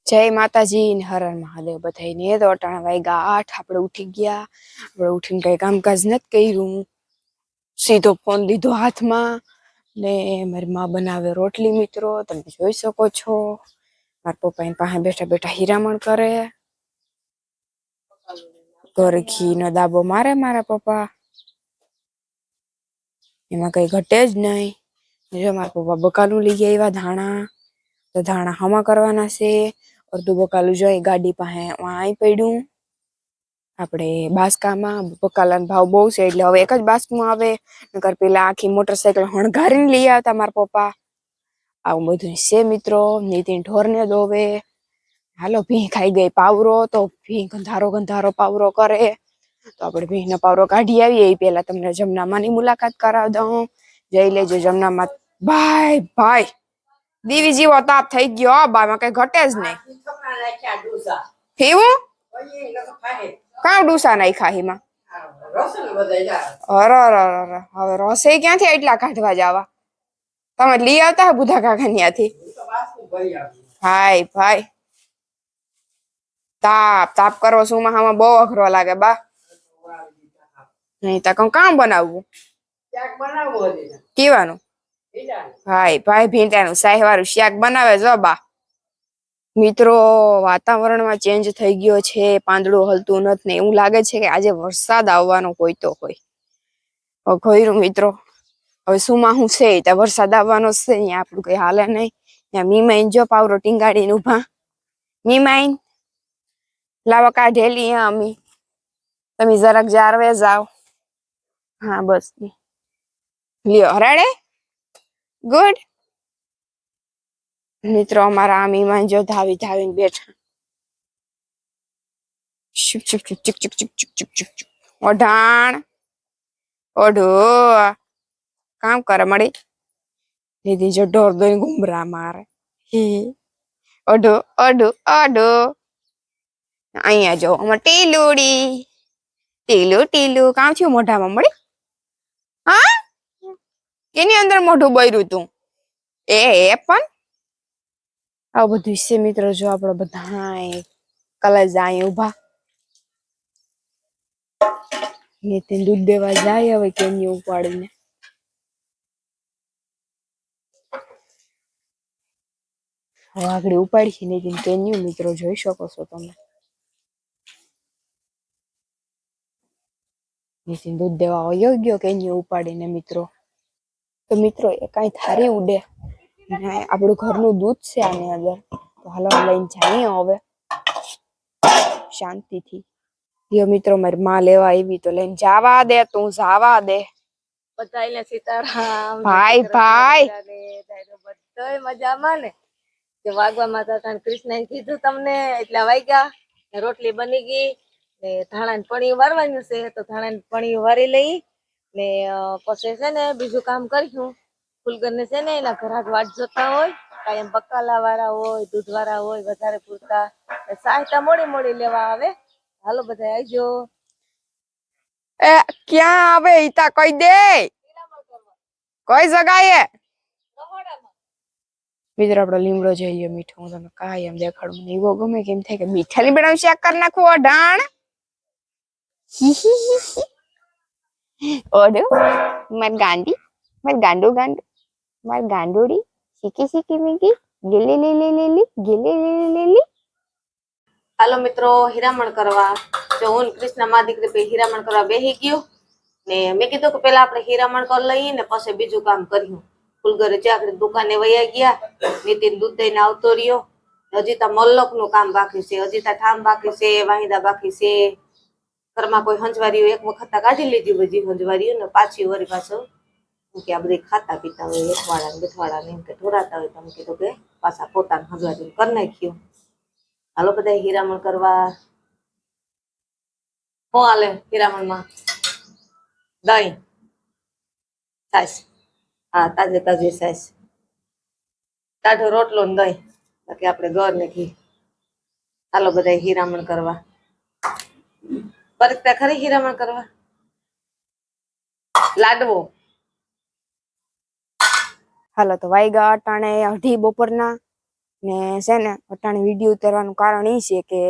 જય માતાજી ને હર હર મહાદેવ બધાને. તો અટાણા વાગ્યા 8 આપણે ઉઠી ગયા. આપણે ઉઠીને કઈ કામકાજ નથી કર્યું, સીધો ફોન લીધો હાથમાં ને મારી માં બનાવે રોટલી. મિત્રો તમે જોઈ શકો છો, મારા પપ્પા એની પાસે બેઠા બેઠા હીરામણ કરે. ઘરે ઘી નો દાબો મારે મારા પપ્પા, એમાં કઈ ઘટે જ નહીં. જો મારા પપ્પા બકાલું લઈ આવ્યા, ધાણા. તો ધાણા હમા કરવાના છે. અડધું બકાલું જોઈ ગાડી પાસે અહીં પડ્યું. આપણે બાસકામાં બકાલાનો ભાવ બહુ છે એટલે હવે એક જ બાસકું આવે, નકર પેલા આખી મોટરસાયકલ હણગારીને લઈ આવતા મારા પપ્પા. આવું બધું છે મિત્રો. નીતિન ઢોરને દોવે. હાલો ભીં ખાઈ ગઈ પાવરો, તો ભીં ગંધારો ગંધારો પાવરો કરે. તો આપણે ભીંનો પાવરો કાઢી આવીએ એ પેલા તમને જમનામાની મુલાકાત કરાવી દઉં. જઈ લેજો જમનામાં. ભાઈ ભાઈ દીવી જેવો તાપ થઈ ગયો બામાં, કઈ ઘટે જ નહીં. એવું કાં ડૂસા નાખ્યા હિમાં? હવે રસે ક્યાંથી એટલા કાઢવા જવા? તમે લઈ આવતા બુધા કાકા ત્યાંથી. ભાઈ ભાઈ તાપ તાપ કરવો શું માં બહુ અઘરો લાગે બા. નહીં તો કામ બનાવવું કેવાનું? ભાઈ ભાઈ ભીંડાનું શાક વાળું શાક બનાવે જો બા. મિત્રો વાતાવરણમાં ચેન્જ થઈ ગયો છે, પાંદડું હલતું નથી ને એવું લાગે છે કે આજે વરસાદ આવવાનો હોય તો હોય. ઘોયરું મિત્રો, હવે શું માં હું છે ત્યાં વરસાદ આવવાનો છે, અહીંયા આપણું કઈ હાલે નહીં. ત્યાં મીમાઈન જો પાવરો ટીંગાડીને ઉભા. મીમાઈન લાવા કાઢેલી અમી, તમે જરાક જારવે જાવ. હા બસ લ્યો હરાડે. ગુડ મિત્રો, અમારા આ મીમાન જો ધાવી ધાવીને બેઠા. ચુક ચુક ચુક ચુક ચુક ચુક ચુક ચુક ચુક ચુક. ઓઢાણ ઓઢો કામ કરે મળી. દીદી જો ઢોર દોઈ ઘુમરા મારે. ઓઢો ઓઢો ઓઢો. અહીંયા જો અમાર ટીલુડી. ટીલું ટીલું કામ થયું મોઢામાં મળી? હા કેની અંદર મોઢું બૈરું તું? એ પણ આવું બધું છે મિત્રો. જો આપણે બધા કલેજ અહીં ઉભા. નીતિન દૂધ દેવા જાય હવે કેની ઉપાડીને. હવે આગળ ઉપાડી નીતિન કેન્યુ. મિત્રો જોઈ શકો છો તમે. નીતિન દૂધ દેવા વયો ગયો કેન્યુ ઉપાડીને મિત્રો. તો મિત્રો એ કાંઈ થારી ઉડે ને આપણું ઘરનું દૂધ છે આની અંદર. તો હાલો લઈને જઈએ હવે શાંતિથી. યો મિત્રો મારી માં લેવા આવી, તો લઈને જાવા દે તું, જાવા દે. બધાને સીતારામ. ભાઈ ભાઈ બધાય મજામાં ને? કે વાગવામાં હતા કૃષ્ણએ કીધું તમને એટલા વાગ્યા. રોટલી બની ગઈ ને ધાણા પણી વારવાનું છે, તો ધાણા પણી વારી લઈ ને પછી છે ને બીજું કામ કર્યું. ફૂલગરને છે ને એના ઘરાક વાટ જોતા હોય, કાયમ બકાલા વાળા હોય, દૂધ વાળા હોય વધારે પૂરતા, સહાયતા મોડી મોડી લેવા આવે. હાલો બધા આવજો. એ ક્યાં આવે ઈતા કઈ દે, કઈ જગાએ? મિત્રો આપણો લીમડો જોઈએ મીઠો. હું તમને કાંઈ એમ દેખાડું, મને એવો ગમે કેમ થાય કે મીઠા લીમડાનું શાક કરી નાખું. અઢાણ ઓડો માર ગાંડી, માર ગાંડો ગાંડો, માર ગાંડોડી શીખી શીખી મીકી ગેલી લીલી લીલી ગેલી લીલી લીલી. હાલો મિત્રો હીરામણ કરવા. જો હું કૃષ્ણ માં દીકરી પે હીરામણ કરવા બેહી ગયો ને મેં કીધું કે પેલા આપણે હીરામણ કરી લઈએ ને પછી બીજું કામ કર્યું. ફૂલગરે ચાકરી દુકાને વયા ગયા. નીતિન દૂધ દઈને આવતો રહ્યો. હજી તો મલ્લક નું કામ બાકી છે, હજી તો ઠામ બાકી છે, વાહિદા બાકી છે. ઘરમાં કોઈ હંજવારીઓ એક વખત કાઢી લીધી બધી હંજવારીઓ ને પાછી વળી પાછો કે આ બધી ખાતા પીતા હોય એકવાળા ને બેઠવાળા ને એમ કે ઢોરાતા હોય, તમે કીધું કે પાછા પોતાનું હંજવારી કરી નાખ્યું. હાલો બધા હીરામણ કરવા. હું હાલે હીરામણમાં? દહીં છાશ, હા તાજે તાજી છાશ, ટાઢો રોટલો ને દહીં, બાકી આપણે ઘર ને ઘી. હાલો બધા હીરામણ કરવા. પરકતા ખરી હીરામણ કરવા? લાડવો. હાલો તો વાયગા અટાણે 2:30 બપોરના ને છે ને અટાણે વિડીયો ઉતારવાનું કારણ એ છે કે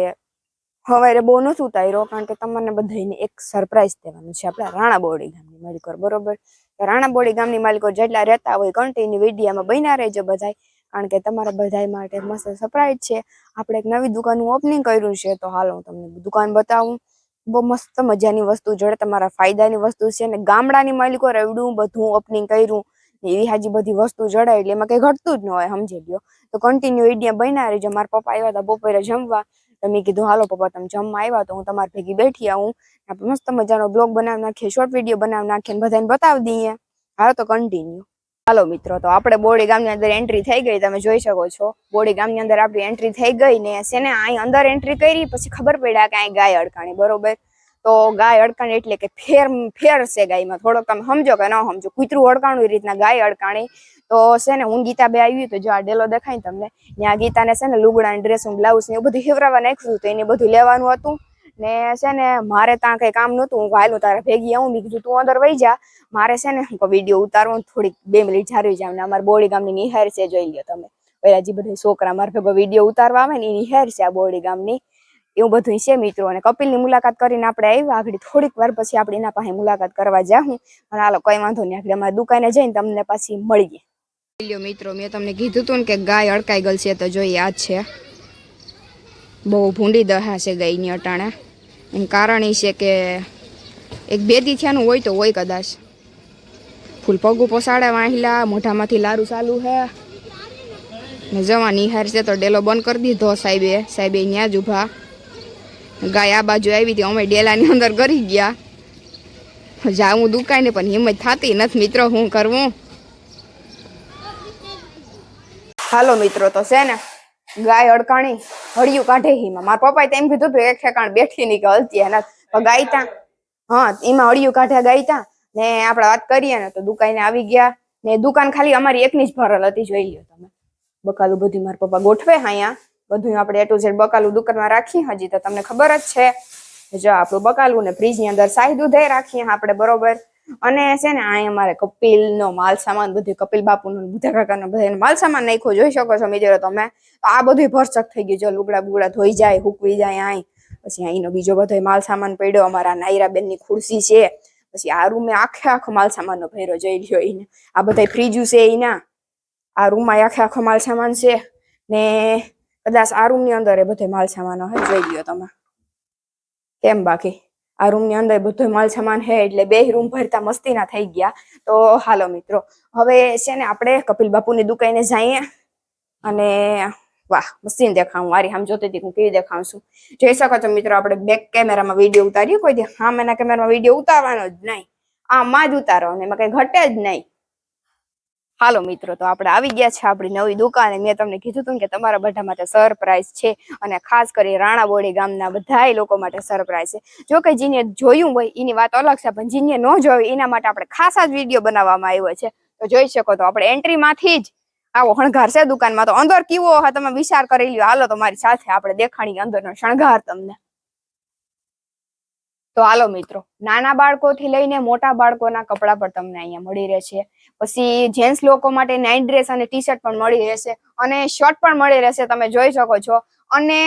સવારે બહુ નથી ઉતાર્યો કારણ કે તમને બધાને એક સરપ્રાઈઝ દેવાનું છે આપણા રાણાબોડી ગામની માલિકો બરોબર. રાણાબોડી ગામની માલિકો જેટલા રહેતા હોય કન્ટિન્યુ વિડીયામાં બન્યા રહેજો બધાય કારણ કે તમારા બધાય માટે મસ્ત સરપ્રાઈઝ છે. આપણે એક નવી દુકાનનું ઓપનિંગ કર્યું છે તો હાલો હું તમને દુકાન બતાવું. બહુ મસ્ત મજાની વસ્તુ જોડે તમારા ફાયદાની વસ્તુ છે ને ગામડાની માલિકો રેવડું બધું ઓપનિંગ કર્યું એવી હાજી બધી વસ્તુ જડાય એટલે એમાં કઈ ઘટતું જ ન હોય સમજી લ્યો. તો કન્ટિન્યુ વિડીયો બન્યા રહેજો. મારા પપ્પા આવ્યા હતા બપોરે જમવા તો મેં કીધું હાલો પપ્પા તમે જમવા આવ્યા તો હું તમારી ભેગી બેઠી આવું આપણે મસ્ત મજાનો બ્લોગ બનાવી નાખીએ શોર્ટ વિડીયો બનાવી નાખીએ બધાને બતાવી દઈએ. હાલો તો કન્ટિન્યુ. હાલો મિત્રો તો આપણે બોડી ગામની અંદર એન્ટ્રી થઈ ગઈ તમે જોઈ શકો છો. બોડી ગામની અંદર આપણી એન્ટ્રી થઈ ગઈ ને છે ને અહીં અંદર એન્ટ્રી કરી પછી ખબર પડ્યા કે અહીં ગાય અડકાણી બરોબર. તો ગાય અડકાણી એટલે કે ફેર છે ગાયમાં થોડોક તમે સમજો કે ન સમજો કૂતરું અડકાણું એ રીતના ગાય અડકાણી. તો છે ને હું ગીતા બે આવી તો જો આ ડેલો દેખાય તમને ત્યાં ગીતાને છે ને લુગડા ડ્રેસ બ્લાઉઝ ને એવું બધું હેવરાવા નાખ્યું તો એને બધું લેવાનું હતું ને છે ને મારે ત્યાં કઈ કામ નતું હું વાયલું તારા ભેગી આવું મેં કીધું તું અંદર વહી જા મારે છે ને વિડીયો ઉતારવો થોડીક 2 મિનિટ જારવી જાવ ને અમારા બોડી ગામની નિહાર છે જોઈ લ્યો તમે પેલા જે બધા છોકરા મારા ભેગો વિડીયો ઉતારવા આવે ને એ નિહાર છે આ બોડી ગામની એવું બધું છે મિત્રો. અને કપિલની મુલાકાત કરીને આપણે આવ્યા આગળ થોડીક વાર પછી આપણે એના પાસે મુલાકાત કરવા જાઉં અને હાલો કઈ વાંધો નહીં આગળ અમારી દુકાને જઈને તમને પાછી મળીએ. લ્યો મિત્રો મેં તમને કીધું હતું ને કે ગાય અડકાઈ ગઈ છે તો જોઈએ આ છે બહુ ભૂંડી દહા છે ગાયની અટાણે એનું કારણ એ છે કે એક બેદી થયાનું હોય તો હોય કદાચ ફૂલ પગું પોસાડે વાહિલા મોઢામાંથી લારું ચાલુ હે ને જવા નિહાર છે તો ડેલો બંધ કરી દીધો સાહેબે ત્યાં જ ઊભા. ગાય આ બાજુ આવી હતી અમે ડેલાની અંદર કરી ગયા જાઉં દુકાને પણ હિંમત થતી નથી મિત્રો શું કરવું. હાલો મિત્રો તો છે ને ગાય અડકાણી હળિયું કાઢે હીમાં મારા પપ્પાએ તેમ કીધું હતું એક ઠેકાણ બેઠી ની કે હલતી એના ગાયતા હા એમાં હળિયું કાઢ્યા ગાયતા ને આપણે વાત કરીએ ને તો દુકાને આવી ગયા ને દુકાન ખાલી અમારી એકની જ ભરેલ હતી જોઈ લ્યો તમે. બકાલું બધું મારા પપ્પા ગોઠવે અહીંયા બધું આપણે A to Z બકાલું દુકાનમાં રાખી હજી તો તમને ખબર જ છે. જો આપણું બકાલું ને ફ્રીજ ની અંદર શાહી દૂધ રાખીએ આપણે બરોબર. અને છે ને અહીંયા અમારે કપિલ નો માલ સામાન બધું કપિલ બાપુ નો બુધા કાકા નો બધા માલ સામાન નાખ્યો જોઈ શકો છો મિત્રો તમે. આ બધું ભરસક થઈ ગયું જો લુગડા બુગડા ધોઈ જાય હુકવી જાય અહીં પછી અહીંનો બીજો બધો માલ સામાન પડ્યો અમારા નાયરા બેન ની ખુરશી છે પછી આ રૂમે આખો માલ સામાન નો ભેરો જોઈ લ્યો એને આ બધા ફ્રીજુ છે એના આ રૂમમાં આખો માલ સામાન છે ને કદાચ આ રૂમ ની અંદર એ બધો માલ સામાન હે જોઈ લ્યો તમે કેમ બાકી આ રૂમ ની અંદર બધો માલ સામાન હે એટલે 2 રૂમ ભરતા મસ્તીના થઈ ગયા. તો હાલો મિત્રો હવે છે ને આપણે કપિલ બાપુની દુકાને જઈએ અને વાહ મસ્તીને દેખાવું મારી આમ જોતી હતી હું કેવી દેખાઉં છું જોઈ શકો છો મિત્રો. આપણે બેક કેમેરામાં વિડીયો ઉતારીએ કોઈ દી સામેના કેમેરામાં વિડીયો ઉતારવાનો જ નહીં આમાં જ ઉતારો અને એમાં કઈ ઘટે જ નહીં. હાલો મિત્રો તો આપણે આવી ગયા છે આપણી નવી દુકાને મેં તમને કીધું હતું કે તમારા બધા માટે સરપ્રાઈઝ છે અને ખાસ કરી રાણાબોડી ગામના બધા લોકો માટે સરપ્રાઈઝ છે. જો કે જેને જોયું હોય એની વાત અલગ છે પણ જેને ન જોયું એના માટે આપણે ખાસ જ વિડીયો બનાવવામાં આવ્યો છે. તો જોઈ શકો તો આપણે એન્ટ્રી માંથી જ આવો શણગાર છે દુકાનમાં તો અંદર કેવો હા તમે વિચાર કરી લ્યો. હાલો તમારી સાથે આપણે દેખાણી અંદરનો શણગાર તમને. તો હાલો મિત્રો નાના બાળકોથી લઈને મોટા બાળકોના કપડા પણ તમને અહીંયા મળી રહેશે. પછી જેન્ટ્સ લોકો માટે નાઇટ ડ્રેસ અને ટી શર્ટ પણ મળી રહેશે અને શર્ટ પણ મળી રહેશે તમે જોઈ શકો છો અને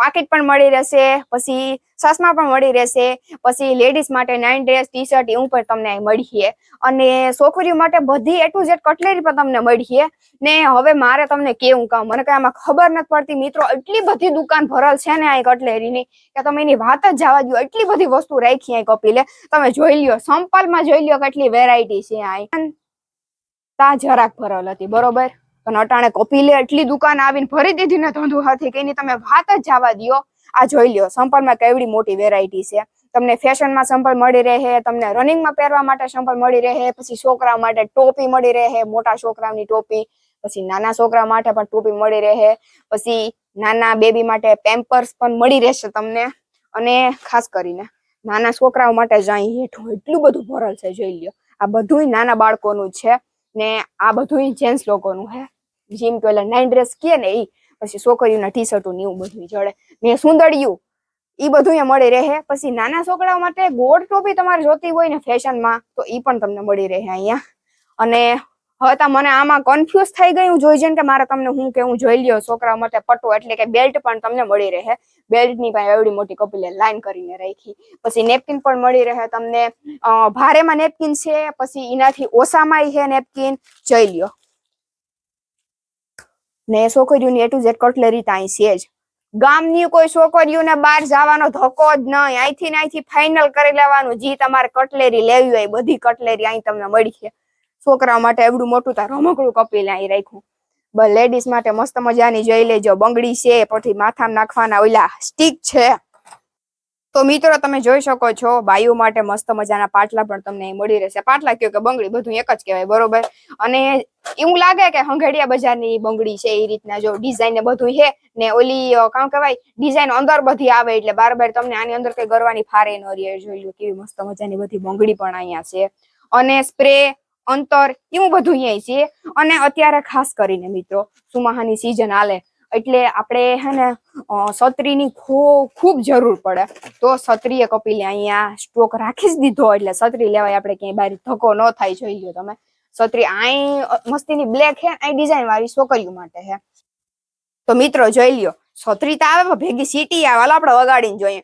પાકીટ પણ મળી રહેશે પછી ચશ્મા પણ મળી રહેશે પછી લેડીઝ માટે નાઇટ ડ્રેસ ટી શર્ટ એવું પણ તમને અહીં મળીએ અને છોકરીઓ માટે બધી A to Z કટલેરી પણ તમને મળીએ. ને હવે મારે તમને કેવું કામ મને કઈ આમાં ખબર નથી પડતી મિત્રો એટલી બધી દુકાન ભરલ છે ને અહીં કટલેરીની કે તમે એની વાત જ જવા દો એટલી બધી વસ્તુ રાખી અહીં કપિલે તમે જોઈ લ્યો સંપલમાં જોઈ લ્યો કેટલી વેરાયટી છે અહીં ત્યાં જરાક ભરલ હતી બરોબર પણ અટાણે કપિલે એટલી દુકાન આવીને ભરી દીધી ને ધંધુ હાથી કે એની તમે વાત જ જવા દો. આ જોઈ લ્યો સંપલમાં કેવડી મોટી વેરાયટી છે તમને ફેશનમાં સંપલ મળી રહે તમને રનિંગમાં પહેરવા માટે સંપલ મળી રહે પછી છોકરા માટે ટોપી મળી રહે મોટા છોકરાની ટોપી પછી નાના છોકરા માટે પણ ટોપી મળી રહે પછી નાના બેબી માટે પેમ્પર્સ પણ મળી રહેશે તમને અને ખાસ કરીને નાના છોકરાઓ માટે જ અહીં હેઠું એટલું બધું ભરલ છે જોઈ લ્યો. આ બધું નાના બાળકોનું છે ને આ બધું જેન્ટ્સ લોકોનું હે જીમ તો એટલે નાઇટ ડ્રેસ કહે ને એ પછી છોકરીઓના ટી શર્ટો ને એવું બધું જડે ને સુંદડિયું એ બધું અહીંયા મળી રહે. પછી નાના છોકરાઓ માટે ગોળ ટોપી તમારે જોતી હોય ને ફેશનમાં તો એ પણ તમને મળી રહે અહીંયા અને હવે તો મને આમાં કન્ફ્યુઝ થઈ ગયું જોઈ જઈને કે મારે તમને હું કેવું જોઈ લ્યો છોકરા માટે પટ્ટો એટલે કે બેલ્ટ પણ તમને મળી રહે. બેલ્ટ ની પાસે એવડી મોટી કપિલે લાઈન કરીને રાખી. પછી નેપકિન પણ મળી રહે તમને. ભારેમાં નેપકિન છે, પછી એનાથી ઓછામાં છે નેપકિન, જોઈ લ્યો. ને છોકરીઓની એ ટુ ઝેડ કટલેરી ત્યાં છે જ. ગામની કોઈ છોકરીઓને બહાર જવાનો ધક્કો જ નહીં. અહીંથી ફાઇનલ કરી લેવાનું. જે તમારે કટલેરી લેવી હોય બધી કટલેરી અહીં તમને મળી છે. છોકરા માટે એવડું મોટું તાર રમકડું કપિલ અહીં રાખ્યું. બસ લેડીઝ માટે મસ્ત મજાની જોઈ લેજો. બંગડી છે, પછી માથામાં નાખવાના ઓલા સ્ટીક છે. તો મિત્રો તમે જોઈ શકો છો બાઈઓ માટે મસ્ત મજાના પાટલા પણ તમને અહીં મળી રહેશે. પાટલા કયો કે બંગડી બધું એક જ કહેવાય, બરોબર. અને એવું લાગે કે હંગેડિયા બજારની બંગડી છે એ રીતના જો ડિઝાઇન ને બધું છે. ને ઓલી કામ કહેવાય ડિઝાઇન અંદર બધી આવે એટલે બાર તમને આની અંદર કઈ કરવાની ફારે ન રહે. જોઈ લો કેવી મસ્ત મજાની બધી બંગડી પણ અહીંયા છે. અને સ્પ્રે અંતર એવું બધું અહીંયા છે. અને અત્યારે ખાસ કરીને મિત્રો સુમાહાની સીઝન હાલે એટલે આપણે હે ને છત્રીની ખૂબ જરૂર પડે. તો છત્રીએ કપિલે અહીંયા સ્ટોક રાખી જ દીધો એટલે છત્રી લેવાય આપણે ક્યાંય બહાર ધક્કો ન થાય. જોઈ લો તમે છત્રી અહીં મસ્તીની બ્લેક હે, અહીં ડિઝાઇન વાળી છોકરીઓ માટે હે. તો મિત્રો જોઈ લ્યો છત્રી તો આવે ભેગી સીટી આવે. હાલો આપણે વગાડીને જોઈએ.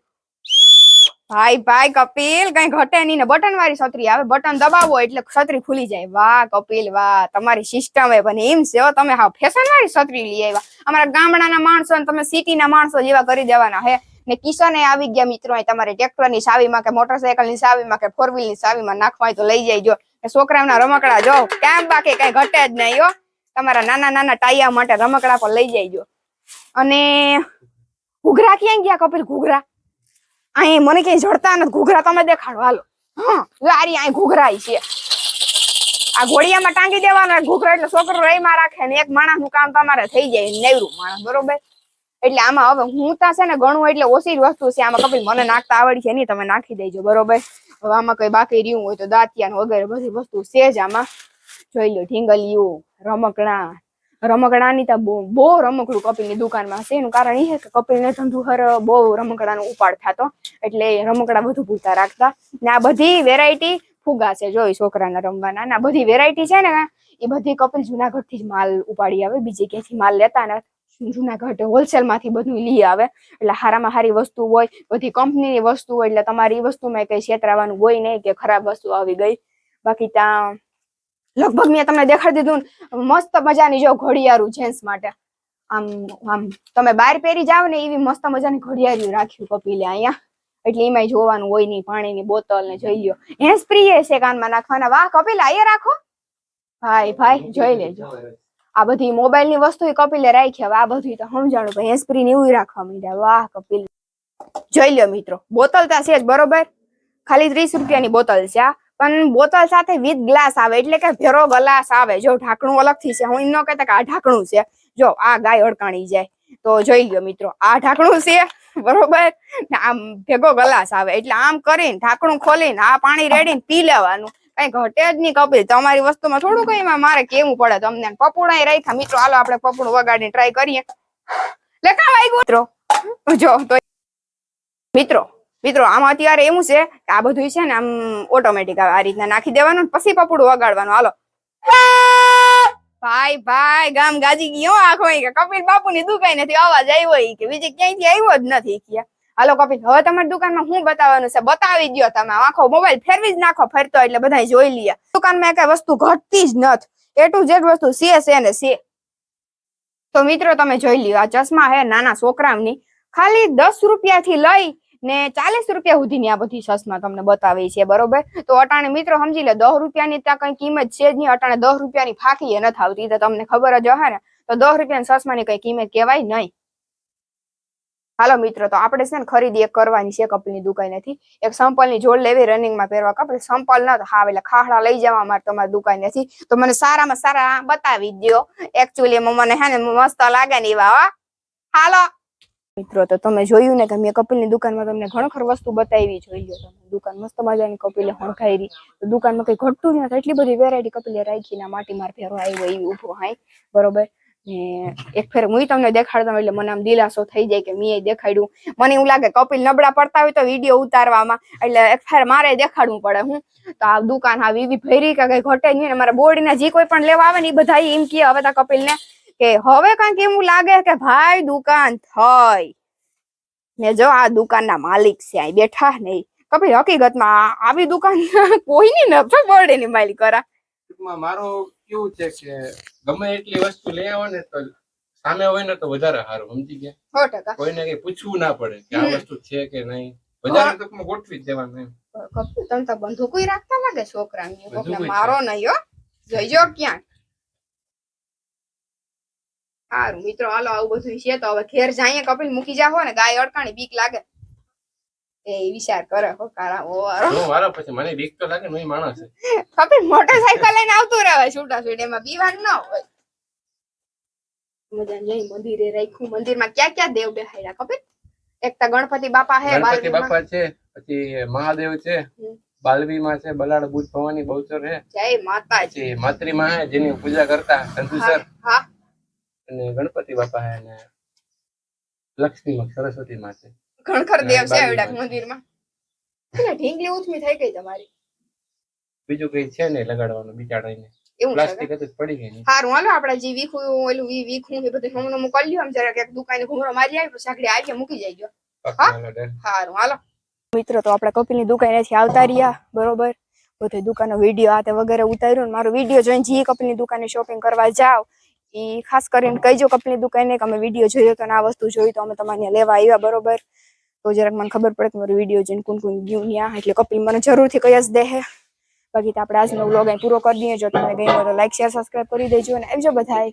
ભાઈ કપિલ કઈ ઘટે નહીં ને. બટન વાળી છત્રી આવે, બટન દબાવો એટલે છત્રી ખુલી જાય. વાહ કપિલ વાહ, તમારી સિસ્ટમ એ બને એમ છે. તમે હા ફેશન વાળી છત્રી લઈ આવ્યા. અમારા ગામડાના માણસો ને તમે સિટીના માણસો જેવા કરી દેવાના હે. ને કિસાને આવી ગયા મિત્રો. તમારે ટ્રેક્ટર ની ચાવીમાં કે મોટરસાયકલ ની ચાવીમાં કે ફોર વ્હીલ ની ચાવીમાં નાખવા હોય તો લઈ જાય. છોકરાઓના રમકડા જો કેમ બાકી કઈ ઘટે જ નહીં હો. તમારા નાના ટાયા માટે રમકડા પર લઈ જાય. અને ઘૂઘરા ક્યાં ગયા કપિલ? ઘૂઘરા અહીં મને કઈ જડતા નથી. ઘૂઘરા તમે દેખાડો હાલો. હા અહીં ઘૂઘરા છે. આ ઘોડિયામાં ટાંગી દેવાનો ઘૂઘરા એટલે છોકરો રહીમાં રાખે ને એક માણસ નું કામ તમારે થઈ જાય. નેવરું માણસ, બરોબર. એટલે આમાં હવે હું ત્યાં છે ને ગણવું એટલે ઓછી જ વસ્તુ છે. આમાં કપિલ મને નાખતા આવડી છે નહીં, તમે નાખી દેજો, બરોબર. હવે આમાં કઈ બાકી રહ્યું હોય તો દાંતિયા વગેરે બધી વસ્તુ છે જ આમાં. જોઈ લો ઢીંગલીઓ, રમકડાની તો બહુ રમકડું કપિલની દુકાનમાં છે. એનું કારણ એ છે કે કપિલને ધંધુહર બહુ રમકડાનો ઉપાડ થતો એટલે રમકડા બધું ભૂલતા રાખતા. ને આ બધી વેરાયટી ફુગા છે જોઈ છોકરાના રમવાના. આ બધી વેરાયટી છે ને એ બધી કપિલ જુનાગઢ થી જ માલ ઉપાડી આવે. બીજી ક્યાંથી માલ લેતા નથી. જુનાગઢ હોલસેલ માંથી બધું લઈ આવે. એટલે હારામાં હારી વસ્તુ હોય, બધી કંપનીની વસ્તુ હોય. એટલે તમારી એ વસ્તુમાં કઈ છેતરાવાનું હોય નહીં કે ખરાબ વસ્તુ આવી ગઈ. બાકી ત્યાં લગભગ મેં તમને દેખાડી દીધું. મસ્ત મજાની જો ઘડિયાળું જેન્ટ્સ માટે આમ તમે બહાર પહેરી જાવ ને એવી મસ્ત મજાની ઘડિયાળું રાખ્યું કપિલે અહીંયા. એટલે એમાં જોવાનું હોય નહીં. પાણીની બોતલ ને જોઈ લ્યો. હેન્ડ સ્પ્રી છે કાનમાં નાખવાના. વાહ કપિલ અહીંયા રાખો. ભાઈ જોઈ લેજો. આ બધી મોબાઈલ ની વસ્તુ કપિલે રાખી. હવે આ બધું તો સમજાણું હેન્ડ સ્પ્રી ને એવું રાખવા માંડ્યા. વાહ કપિલ જોઈ લ્યો મિત્રો. બોતલ તો છે જ, બરોબર. ખાલી 30 રૂપિયાની બોતલ છે. પણ બોતલ સાથે વિથ ગ્લાસ આવે એટલે કે ભેરો ગ્લાસ આવે. જો ઢાંકણું અલગથી છે. હું એમ ન કહેતા કે આ ઢાંકણું છે. જો આ ગાય અડકાણી જાય તો જોઈ લ્યો મિત્રો. આ ઢાંકણું છે, બરોબર. આમ ભેગો ગ્લાસ આવે એટલે આમ કરીને ઢાંકણું ખોલીને આ પાણી રેડીને પી લેવાનું. કઈ ઘટે જ નહીં કપિલ. તમારી વસ્તુમાં થોડું કઈ મારે કેવું પડે તમને. પપુડા રાખ્યા મિત્રો. હાલો આપણે પપુડું વગાડીને ટ્રાય કરીએ. લે કા વાગ્યું મિત્રો? જો તો મિત્રો આમાં અત્યારે એવું છે કે આ બધું છે ને આમ ઓટોમેટિક આ રીતના નાખી દેવાનું પછી પપુડું વગાડવાનું. હાલો ભાઈ ગામ ગાજી ગયો આખો કે કપિલ બાપુ ની દુકાન નથી અવાજ આવ્યો કે બીજે ક્યાંયથી આવ્યો જ નથી. હાલો કપિલ હવે તમારી દુકાનમાં શું બતાવવાનું છે બતાવી દો. તમે આખો મોબાઈલ ફેરવી જ નાખો ફરતો એટલે બધા જોઈ લઈએ. દુકાનમાં કઈ વસ્તુ ઘટતી જ નથી. એ ટુ ઝેડ વસ્તુ છે ને છે. તો મિત્રો તમે જોઈ લ્યો આ ચશ્મા હે નાના છોકરાની. ખાલી 10 રૂપિયાથી લઈ ને 40 રૂપિયા સુધીની આ બધી ચશ્મા તમને બતાવી છે, બરોબર. તો અટાણે મિત્રો સમજી લે 10 રૂપિયાની ત્યાં કઈ કિંમત છે જ નહીં. અટાણે 10 રૂપિયાની ફાકી નથી આવતી તો તમને ખબર જ હશે ને. તો 10 રૂપિયાની ચશ્માની કઈ કિંમત કહેવાય નહીં. હાલો મિત્રો તો આપણે છે ને ખરીદી એક કરવાની છે કપિલની દુકાનેથી. એક સંપલની જોડ લેવી રનિંગમાં પહેરવા. કપિલ સંપલ ન તો હા એટલે ખાખડા લઈ જવા મારે તમારી દુકાનેથી. તો મને સારામાં સારા બતાવી દો. એકચ્યુઅલી મને હે ને મસ્ત લાગે ને એવા. હાલો મિત્રો તો તમે જોયું ને કે મેં કપિલની દુકાનમાં તમને ઘણો ખર વસ્તુ બતાવી. જોઈ લો તમે દુકાન મસ્ત મજાની કપિલે હણખાઈ. તો દુકાનમાં કઈ ઘટતું નથી. એટલી બધી વેરાયટી કપિલે રાખી ને માટી માર ફેરો આવ્યો એવી ઉભો હાય, બરોબર. ને એક ફેર હું તમને દેખાડતા એટલે મને આમ દિલાસો થઈ જાય કે મેં દેખાડ્યું. મને એવું લાગે કપિલ નબળા પડતા હોય તો વિડીયો ઉતારવામાં, એટલે એક ફેર મારે દેખાડવું પડે. હું તો આ દુકાન આ એવી ભરી કે કઈ ઘટે નહીં ને. મારા બોડીના જે કોઈ પણ લેવા આવે ને એ બધા એમ કહે હવે તા કપિલ ને કે હવે કંઈક એવું લાગે કે ભાઈ દુકાન થઈ ને. જો આ દુકાનના માલિક છે અહીં બેઠા ને કપિલ, હકીકતમાં આવી દુકાન કોઈની ન બોર્ડે ની માલિક કરા. મારો કેવું છે કે ગમે એટલી વસ્તુ લઈ આવો ને તો સામે હોય ને તો વધારે સારું, સમજી ગયા? 100%. કોઈને કઈ પૂછવું ના પડે કે આ વસ્તુ છે કે નહીં, વધારે ટૂંકમાં ગોઠવી જ દેવાનું એમ. કપિલ તમે તો બંદૂકોય રાખતા લાગે છોકરાની. બંદૂકોય છે. મારો નહીં હો, જોઈજો ક્યાં. સારું મિત્રો, હાલો આવું બધું છે તો હવે ઘેર જઈએ. કપિલ મૂકી જાઓ ને, ગાય અડકાણી બીક લાગે એ વિચાર કરે હો કાળા ઓવારો. જો મારો પછી મને બીક તો લાગે ને, માણસ છે. કપિલ મોટરસાયકલ લઈને આવતું રહે છૂટા છૂટ, એમાં બીવાનું ના હોય. મજા લઈ મંદિરે રાખ્યું. મંદિરમાં ક્યાં ક્યાં દેવ બેહાડ્યા કપિલ? એક તો ગણપતિ બાપા હે, ગણપતિ બાપા છે, પછી મહાદેવ છે, બાલવીમાં છે, બલાડ બુદ્ધ ભવાની બહુચર છે, જય માતાજી. પછી માતૃમાં હે જેની પૂજા કરતા કંજુસર, હા અને ગણપતિ બાપા હે, અને લક્ષ્મી માં સરસ્વતી માં છે. ઘણખર દેવ છે એવડા મંદિરમાં. એટલે ઢીંગલી ઉથમી થઈ ગઈ તમારી. બીજું કઈ છે ને લગાડવાનું બિચાડાઈને, એવું છે પ્લાસ્ટિક હતું જ પડી ગઈ. સારું હાલો આપણે જે વીખું ઓલું વીખું એ બધું હમણાં મોકલી લ્યો. આમ જરાક એક દુકાને ઘૂમરો મારી આવી પછી આગળ આવીએ મૂકી જઈજો. સારું હાલો મિત્રો, તો આપણે કપિલની દુકાનેથી આવતા રહ્યા બરોબર. બધે દુકાનનો વિડીયો આ તે વગેરે ઉતાર્યો. મારો વિડીયો જોઈને જે કપિલની દુકાને શોપિંગ કરવા જાવ એ ખાસ કરીને કહીજો કપિલની દુકાને કે અમે વિડીયો જોયો તો આ વસ્તુ જોઈ તો અમે તમારે લેવા આવ્યા બરોબર. તો જરાક મને ખબર પડે કે મારો વિડીયો જોઈને કોણ કોણ ગયું ત્યાં, એટલે કપિલ મને જરૂરથી કહી જ દે. બાકી તો આપણે આજનો વ્લોગ અહીં પૂરો કરી દઈએ. જો તમને ગમ્યો તો લાઈક શેર સબસ્ક્રાઈબ કરી દેજો અને આવજો બધાય.